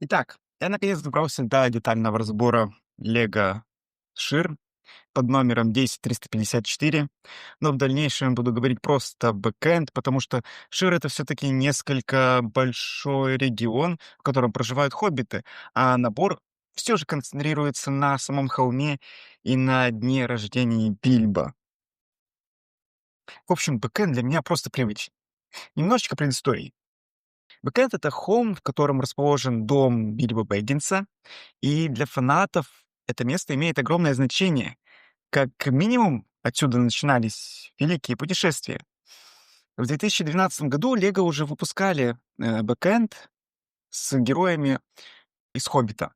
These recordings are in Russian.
Итак, я наконец добрался до детального разбора Lego Шир под номером 10354, но в дальнейшем буду говорить просто бэкэнд, потому что Шир — это все-таки несколько большой регион, в котором проживают хоббиты, а набор все же концентрируется на самом холме и на дне рождения Бильбо. В общем, бэкэнд для меня просто привычный. Немножечко предыстории. Бэкэнд — это холм, в котором расположен дом Бильбо Бэггинса, и для фанатов это место имеет огромное значение. Как минимум, отсюда начинались великие путешествия. В 2012 году Лего уже выпускали бэкэнд с героями из «Хоббита».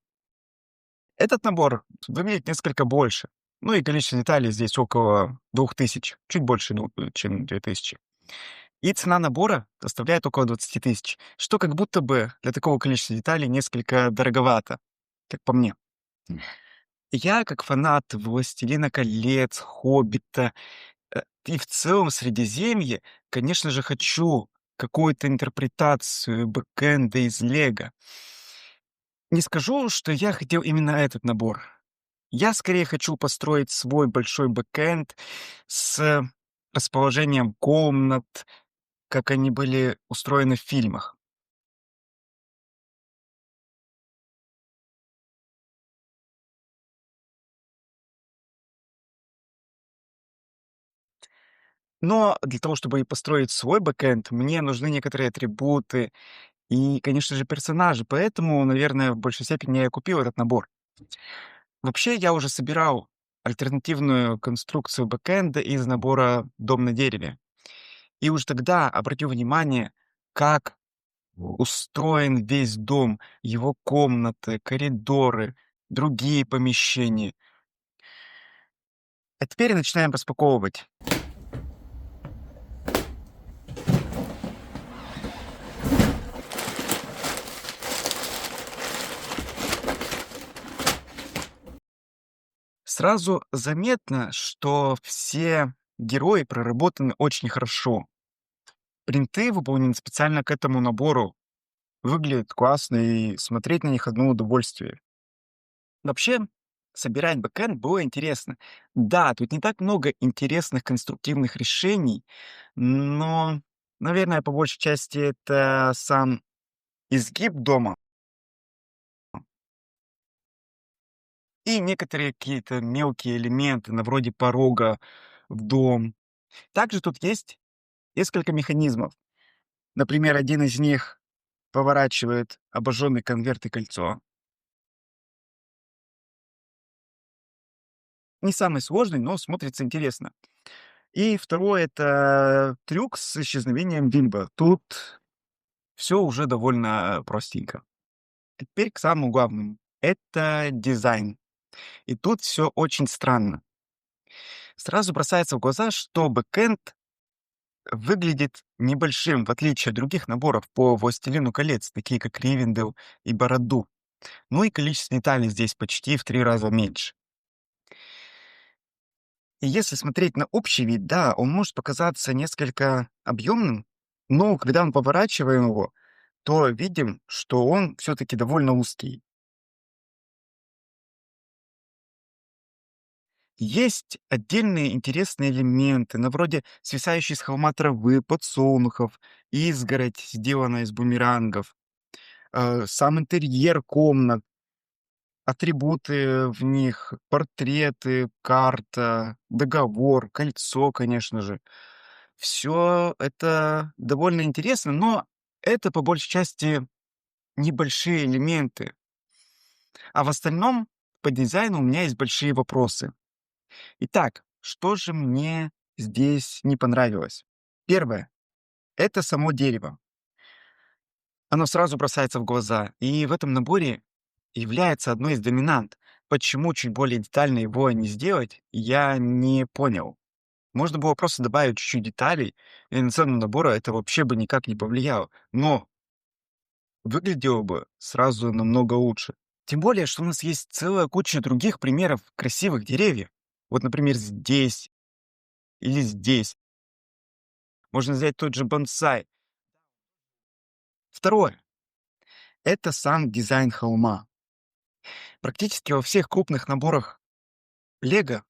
Этот набор выглядит несколько больше. Ну и количество деталей здесь около 2000, чуть больше, чем 2000. И цена набора составляет около 20 000, что как будто бы для такого количества деталей несколько дороговато, как по мне. Я, как фанат «Властелина колец», «Хоббита», и в целом Средиземье, конечно же, хочу какую-то интерпретацию бэкэнда из «Лего». Не скажу, что я хотел именно этот набор. Я скорее хочу построить свой большой бэкэнд с расположением комнат, как они были устроены в фильмах. Но для того, чтобы и построить свой бэкэнд, мне нужны некоторые атрибуты и, конечно же, персонажи. Поэтому, наверное, в большей степени я и купил этот набор. Вообще, я уже собирал альтернативную конструкцию бэкэнда из набора «Дом на дереве». И уж тогда обратил внимание, как устроен весь дом, его комнаты, коридоры, другие помещения. А теперь начинаем распаковывать. Сразу заметно, что все герои проработаны очень хорошо. Принты выполнены специально к этому набору. Выглядят классно, и смотреть на них одно удовольствие. Вообще, собирать бэкэнд было интересно. Да, тут не так много интересных конструктивных решений, но, наверное, по большей части это сам изгиб дома и некоторые какие-то мелкие элементы, на вроде порога в дом. Также тут есть несколько механизмов. Например, один из них поворачивает обожженный конверт и кольцо. Не самый сложный, но смотрится интересно. И второй — это трюк с исчезновением Бимба. Тут все уже довольно простенько. Теперь к самому главному. Это дизайн. И тут все очень странно. Сразу бросается в глаза, что бэкэнд выглядит небольшим, в отличие от других наборов по «Властелину колец», такие как Ривендел и Бороду. Ну и количество деталей здесь почти в 3 раза меньше. И если смотреть на общий вид, да, он может показаться несколько объемным, но когда мы поворачиваем его, то видим, что он все-таки довольно узкий. Есть отдельные интересные элементы, на вроде свисающей с холма травы, подсолнухов, изгородь, сделанная из бумерангов, сам интерьер комнат, атрибуты в них, портреты, карта, договор, кольцо, конечно же. Все это довольно интересно, но это по большей части небольшие элементы. А в остальном по дизайну у меня есть большие вопросы. Итак, что же мне здесь не понравилось? Первое — это само дерево. Оно сразу бросается в глаза, и в этом наборе является одной из доминант. Почему чуть более детально его не сделать, я не понял. Можно было просто добавить чуть-чуть деталей, и на цену набора это вообще бы никак не повлияло. Но выглядело бы сразу намного лучше. Тем более, что у нас есть целая куча других примеров красивых деревьев. Вот, например, здесь или здесь. Можно взять тот же бонсай. Второе. Это сам дизайн холма. Практически во всех крупных наборах Лего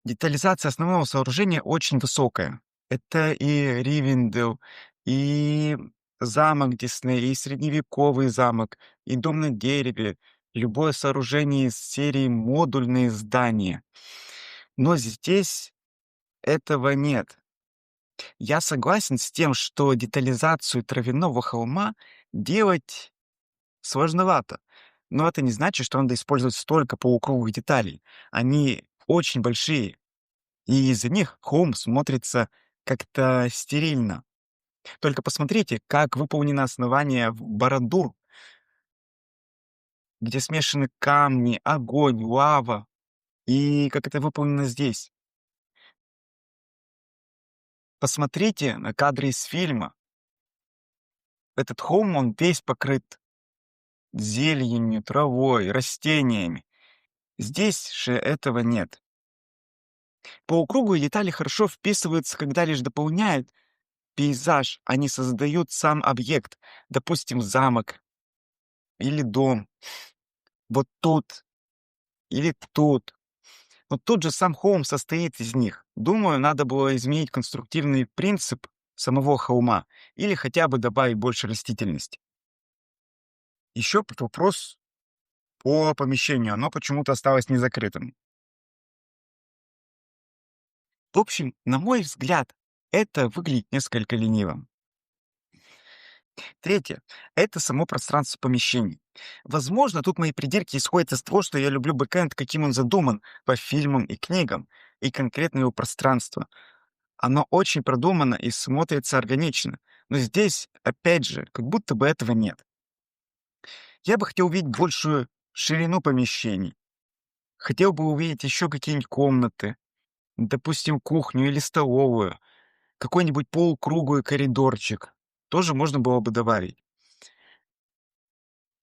детализация основного сооружения очень высокая. Это и Ривенделл, и замок Дисней, и средневековый замок, и дом на дереве, любое сооружение из серии модульные здания. Но здесь этого нет. Я согласен с тем, что детализацию травяного холма делать сложновато. Но это не значит, что надо использовать столько полукруглых деталей. Они очень большие, и из-за них холм смотрится как-то стерильно. Только посмотрите, как выполнено основание в Барадур, где смешаны камни, огонь, лава, и как это выполнено здесь. Посмотрите на кадры из фильма. Этот холм, он весь покрыт зеленью, травой, растениями. Здесь же этого нет. Полукруглые детали хорошо вписываются, когда лишь дополняют пейзаж, они создают сам объект, допустим, замок или дом. Вот тут или тут. Но тут же сам холм состоит из них. Думаю, надо было изменить конструктивный принцип самого холма или хотя бы добавить больше растительности. Еще вопрос по помещению. Оно почему-то осталось незакрытым. В общем, на мой взгляд, это выглядит несколько лениво. Третье — это само пространство помещений. Возможно, тут мои придирки исходят из того, что я люблю бэкэнд, каким он задуман по фильмам и книгам, и конкретно его пространство. Оно очень продумано и смотрится органично. Но здесь, опять же, как будто бы этого нет. Я бы хотел увидеть большую ширину помещений. Хотел бы увидеть еще какие-нибудь комнаты, допустим, кухню или столовую, какой-нибудь полукруглый коридорчик. Тоже можно было бы добавить.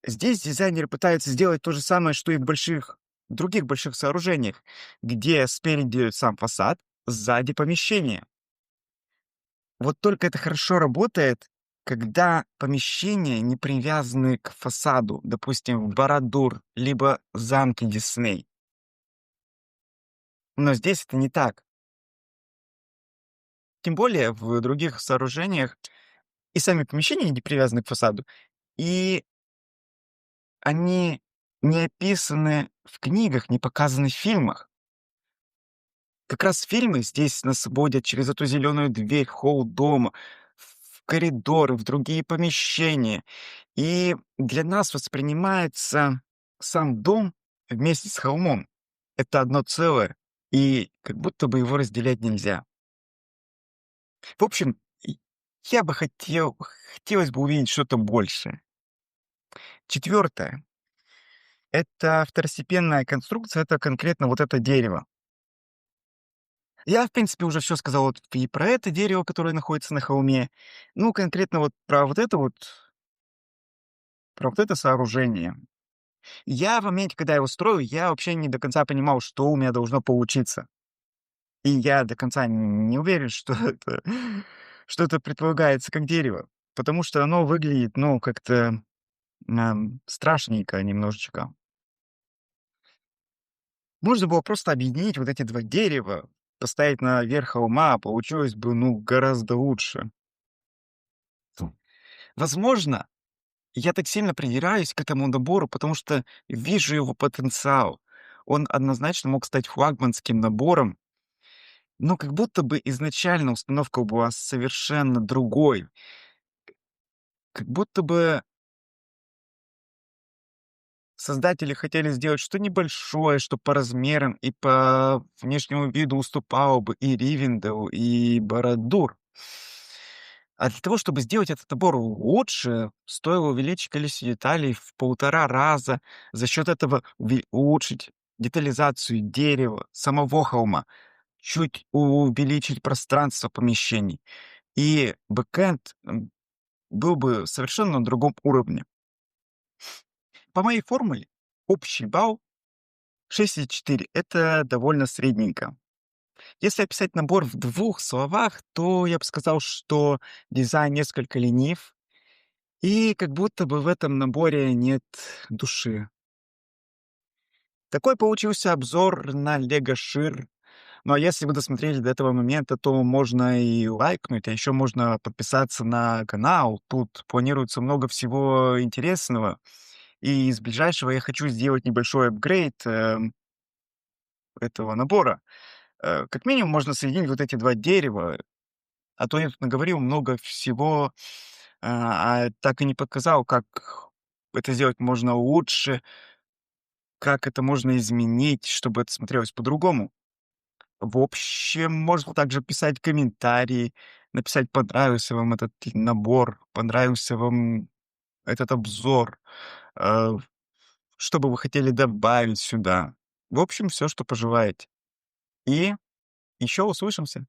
Здесь дизайнеры пытаются сделать то же самое, что и в других больших сооружениях, где спереди сам фасад, сзади помещение. Вот только это хорошо работает, когда помещения не привязаны к фасаду, допустим, в Барадур, либо замке Дисней. Но здесь это не так. Тем более в других сооружениях и сами помещения не привязаны к фасаду, и они не описаны в книгах, не показаны в фильмах. Как раз фильмы здесь нас вводят через эту зеленую дверь в холл дома, в коридоры, в другие помещения. И для нас воспринимается сам дом вместе с холмом. Это одно целое, и как будто бы его разделять нельзя. В общем, я бы хотелось бы увидеть что-то большее. Четвертое — это второстепенная конструкция, это конкретно вот это дерево. Я, в принципе, уже все сказал вот и про это дерево, которое находится на холме. Ну, конкретно вот про вот это сооружение. Я в моменте, когда его строил, я вообще не до конца понимал, что у меня должно получиться. И я до конца не уверен, что что это предполагается как дерево, потому что оно выглядит, ну, как-то, страшненько немножечко. Можно было просто объединить вот эти 2 дерева, поставить на верх холма, получилось бы, ну, гораздо лучше. Возможно, я так сильно придираюсь к этому набору, потому что вижу его потенциал. Он однозначно мог стать флагманским набором, но как будто бы изначально установка была совершенно другой. Как будто бы создатели хотели сделать что небольшое, что по размерам и по внешнему виду уступало бы и Ривенделлу, и Барадур. А для того, чтобы сделать этот набор лучше, стоило увеличить количество деталей в 1,5 раза, за счет этого улучшить детализацию дерева, самого холма, чуть увеличить пространство помещений. И бэкэнд был бы совершенно на другом уровне. По моей формуле общий балл 6,4 — это довольно средненько. Если описать набор в 2 словах, то я бы сказал, что дизайн несколько ленив, И как будто бы в этом наборе нет души. Такой получился обзор на Лего Шир. Ну, а если вы досмотрели до этого момента, то можно и лайкнуть, а еще можно подписаться на канал. Тут планируется много всего интересного. И из ближайшего я хочу сделать небольшой апгрейд этого набора. Как минимум можно соединить вот эти два дерева, а то я тут наговорил много всего, а так и не показал, как это сделать можно лучше, как это можно изменить, чтобы это смотрелось по-другому. В общем, можно также писать комментарии, написать, понравился вам этот набор, понравился вам этот обзор, э, что бы вы хотели добавить сюда. В общем, все, что пожелаете. И еще услышимся.